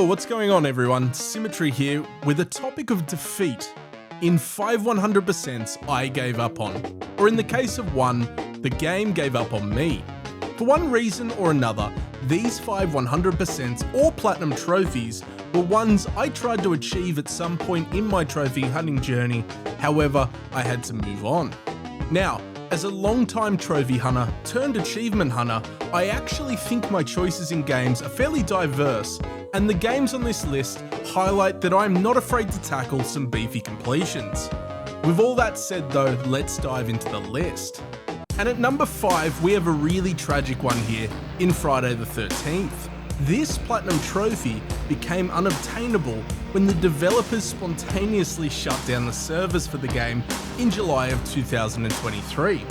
Yo, what's going on everyone? Symmetry here with a topic of defeat. In 5 100%s I gave up on, or in the case of one, the game gave up on me. For one reason or another, these 5 100%s or platinum trophies were ones I tried to achieve at some point in my trophy hunting journey, however, I had to move on. Now, as a long-time trophy hunter turned achievement hunter, I actually think my choices in games are fairly diverse, and the games on this list highlight that I'm not afraid to tackle some beefy completions. With all that said though, let's dive into the list. And at number 5, we have a really tragic one here in Friday the 13th. This platinum trophy became unobtainable when the developers spontaneously shut down the servers for the game in July of 2023.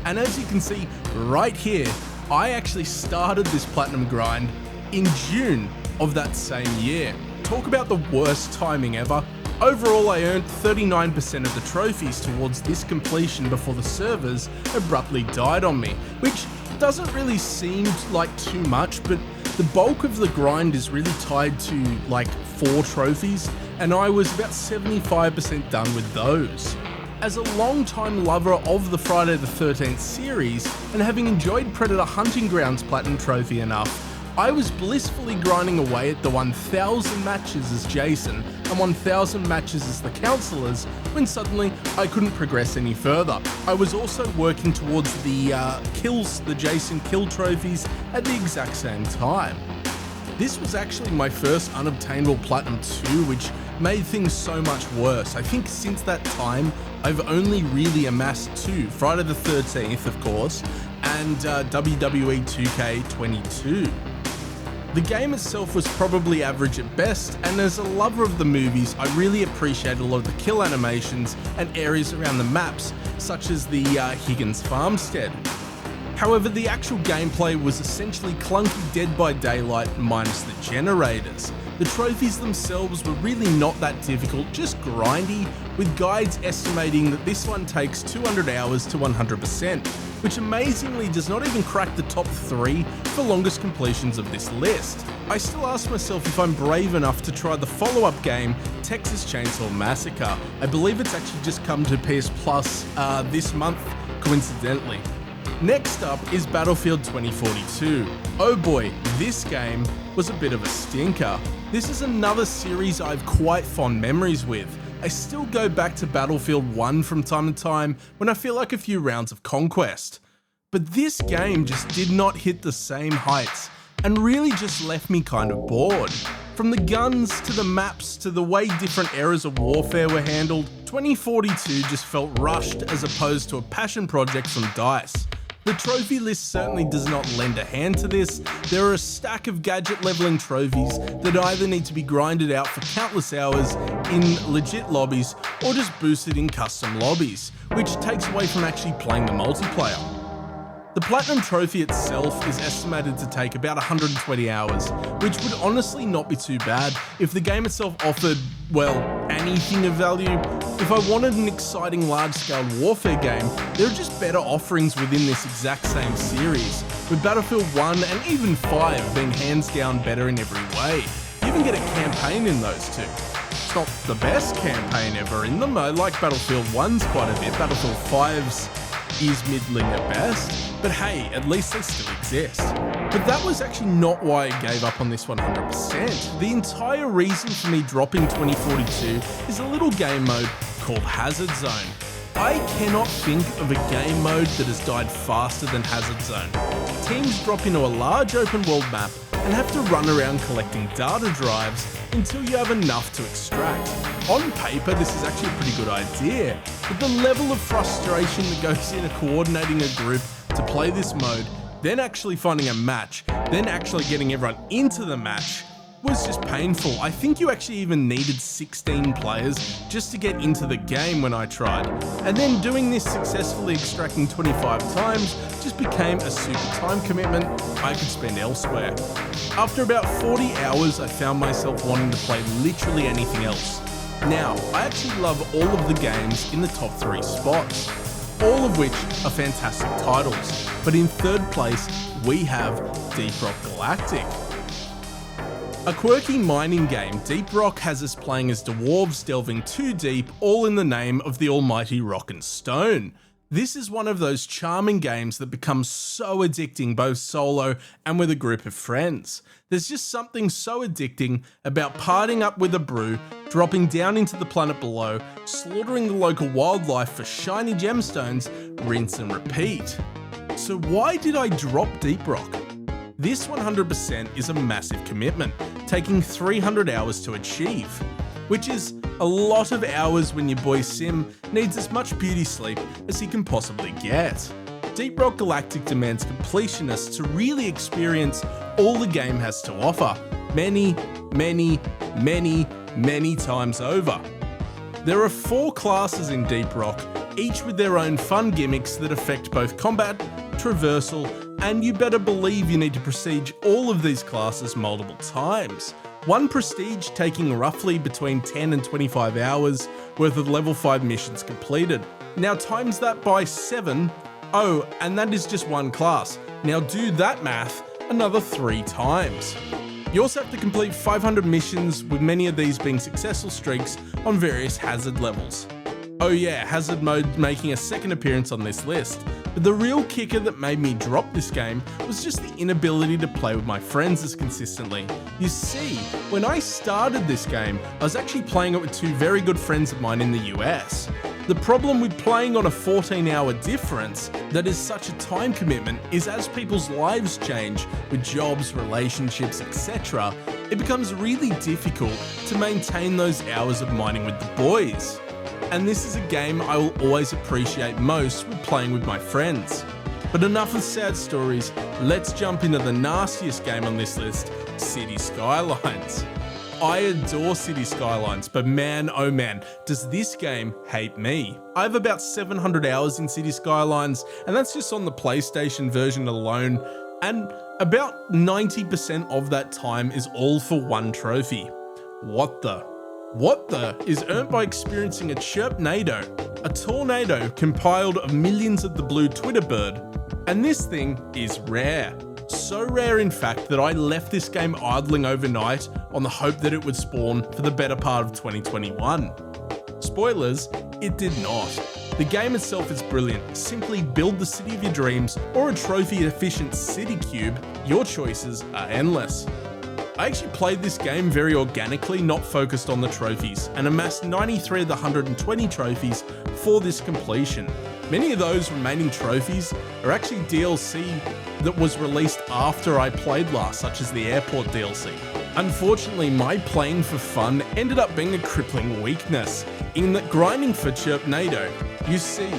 And as you can see right here, I actually started this platinum grind in June of that same year. Talk about the worst timing ever. Overall, I earned 39% of the trophies towards this completion before the servers abruptly died on me, which doesn't really seem like too much, but the bulk of the grind is really tied to like 4 trophies, and I was about 75% done with those. As a long-time lover of the Friday the 13th series, and having enjoyed Predator Hunting Grounds Platinum Trophy enough, I was blissfully grinding away at the 1000 matches as Jason and 1000 matches as the Counselors when suddenly I couldn't progress any further. I was also working towards the Jason kill trophies at the exact same time. This was actually my first unobtainable Platinum 2, which made things so much worse. I think since that time, I've only really amassed 2, Friday the 13th of course, and WWE 2K22. The game itself was probably average at best, and as a lover of the movies, I really appreciate a lot of the kill animations and areas around the maps, such as the Higgins farmstead. However, the actual gameplay was essentially clunky Dead by Daylight minus the generators. The trophies themselves were really not that difficult, just grindy, with guides estimating that this one takes 200 hours to 100%, which amazingly does not even crack the top 3 for longest completions of this list. I still ask myself if I'm brave enough to try the follow-up game, Texas Chainsaw Massacre. I believe it's actually just come to PS Plus this month, coincidentally. Next up is Battlefield 2042. Oh boy, this game was a bit of a stinker. This is another series I have quite fond memories with. I still go back to Battlefield 1 from time to time when I feel like a few rounds of conquest. But this game just did not hit the same heights and really just left me kind of bored. From the guns to the maps to the way different eras of warfare were handled, 2042 just felt rushed as opposed to a passion project from DICE. The trophy list certainly does not lend a hand to this. There are a stack of gadget leveling trophies that either need to be grinded out for countless hours in legit lobbies or just boosted in custom lobbies, which takes away from actually playing the multiplayer. The Platinum Trophy itself is estimated to take about 120 hours, which would honestly not be too bad if the game itself offered, well, anything of value. If I wanted an exciting large-scale warfare game, there are just better offerings within this exact same series, with Battlefield 1 and even 5 being hands down better in every way. You even get a campaign in those two. It's not the best campaign ever in them. I like Battlefield 1's quite a bit, Battlefield 5's is middling at best, but hey, at least they still exist. But that was actually not why I gave up on this 100%. The entire reason for me dropping 2042 is a little game mode called Hazard Zone. I cannot think of a game mode that has died faster than Hazard Zone. Teams drop into a large open world map and have to run around collecting data drives until you have enough to extract. On paper, this is actually a pretty good idea, but the level of frustration that goes into coordinating a group to play this mode, then actually finding a match, then actually getting everyone into the match, was just painful. I think you actually even needed 16 players just to get into the game when I tried. And then doing this successfully extracting 25 times just became a super time commitment I could spend elsewhere. After about 40 hours, I found myself wanting to play literally anything else. Now, I actually love all of the games in the top 3 spots, all of which are fantastic titles. But in third place, we have Deep Rock Galactic. A quirky mining game, Deep Rock has us playing as dwarves delving too deep, all in the name of the almighty rock and stone. This is one of those charming games that becomes so addicting both solo and with a group of friends. There's just something so addicting about partying up with a brew, dropping down into the planet below, slaughtering the local wildlife for shiny gemstones, rinse and repeat. So why did I drop Deep Rock? This 100% is a massive commitment, taking 300 hours to achieve, which is a lot of hours when your boy Sim needs as much beauty sleep as he can possibly get. Deep Rock Galactic demands completionists to really experience all the game has to offer, many times over. There are 4 classes in Deep Rock, each with their own fun gimmicks that affect both combat, traversal, and you better believe you need to prestige all of these classes multiple times. One prestige taking roughly between 10 and 25 hours worth of level 5 missions completed. Now times that by 7, oh, and that is just one class. Now do that math another 3 times. You also have to complete 500 missions, with many of these being successful streaks on various hazard levels. Oh yeah, hazard mode making a second appearance on this list. But the real kicker that made me drop this game was just the inability to play with my friends as consistently. You see, when I started this game, I was actually playing it with 2 very good friends of mine in the US. The problem with playing on a 14-hour difference that is such a time commitment is as people's lives change with jobs, relationships, etc., it becomes really difficult to maintain those hours of mining with the boys. And this is a game I will always appreciate most with playing with my friends. But enough of sad stories, let's jump into the nastiest game on this list, City Skylines. I adore City Skylines, but man oh man, does this game hate me. I have about 700 hours in City Skylines, and that's just on the PlayStation version alone, and about 90% of that time is all for one trophy. What the is earned by experiencing a chirpnado, a tornado compiled of millions of the blue Twitter bird. And this thing is rare. So rare in fact that I left this game idling overnight on the hope that it would spawn for the better part of 2021. Spoilers, it did not. The game itself is brilliant. Simply build the city of your dreams or a trophy efficient city cube. Your choices are endless. I actually played this game very organically, not focused on the trophies, and amassed 93 of the 120 trophies for this completion. Many of those remaining trophies are actually DLC that was released after I played last, such as the airport DLC. Unfortunately, my playing for fun ended up being a crippling weakness, in that grinding for Chirpnado, you see,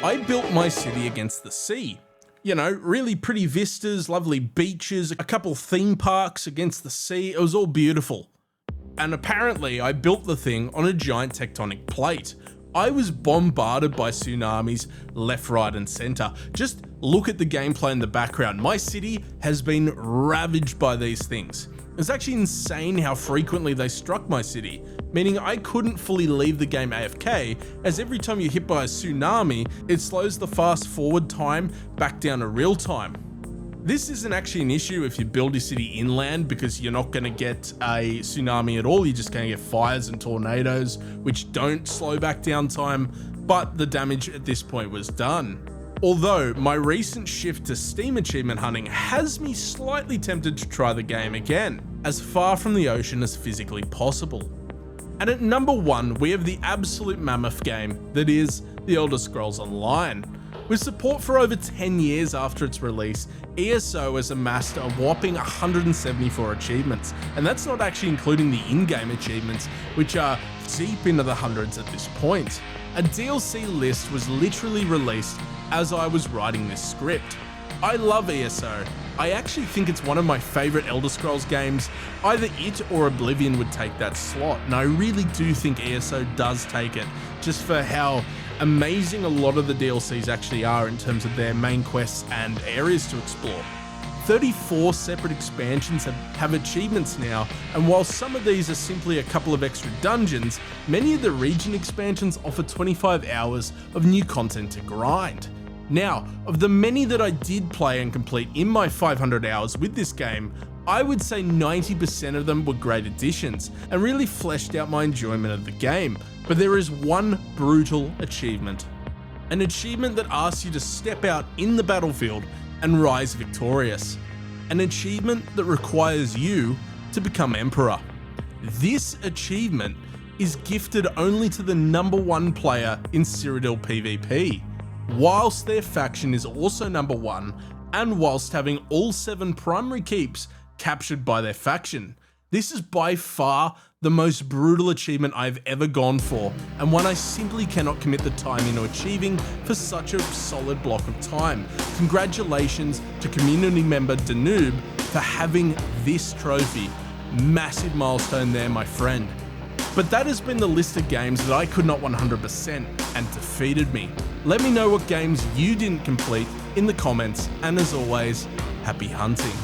I built my city against the sea. You know, really pretty vistas, lovely beaches, a couple theme parks against the sea, it was all beautiful. And apparently I built the thing on a giant tectonic plate. I was bombarded by tsunamis left, right and center. Just look at the gameplay in the background. My city has been ravaged by these things. It's actually insane how frequently they struck my city, meaning I couldn't fully leave the game AFK, as every time you're hit by a tsunami, it slows the fast forward time back down to real time. This isn't actually an issue if you build your city inland, because you're not going to get a tsunami at all, you're just going to get fires and tornadoes, which don't slow back down time, but the damage at this point was done. Although my recent shift to Steam achievement hunting has me slightly tempted to try the game again, as far from the ocean as physically possible. And at number 1, we have the absolute mammoth game that is The Elder Scrolls Online. With support for over 10 years after its release, ESO has amassed a whopping 174 achievements, and that's not actually including the in-game achievements, which are deep into the hundreds at this point. A DLC list was literally released as I was writing this script. I love ESO. I actually think it's one of my favourite Elder Scrolls games. Either it or Oblivion would take that slot, and I really do think ESO does take it, just for how amazing a lot of the DLCs actually are in terms of their main quests and areas to explore. 34 separate expansions have achievements now, and while some of these are simply a couple of extra dungeons, many of the region expansions offer 25 hours of new content to grind. Now, of the many that I did play and complete in my 500 hours with this game, I would say 90% of them were great additions and really fleshed out my enjoyment of the game, but there is one brutal achievement. An achievement that asks you to step out in the battlefield and rise victorious. An achievement that requires you to become Emperor. This achievement is gifted only to the #1 player in Cyrodiil PvP, whilst their faction is also #1 and whilst having all 7 primary keeps captured by their faction. This is by far the most brutal achievement I've ever gone for, and one I simply cannot commit the time into achieving for such a solid block of time. Congratulations to community member Danube for having this trophy. Massive milestone there, my friend. But that has been the list of games that I could not 100% and defeated me. Let me know what games you didn't complete in the comments, and as always, happy hunting.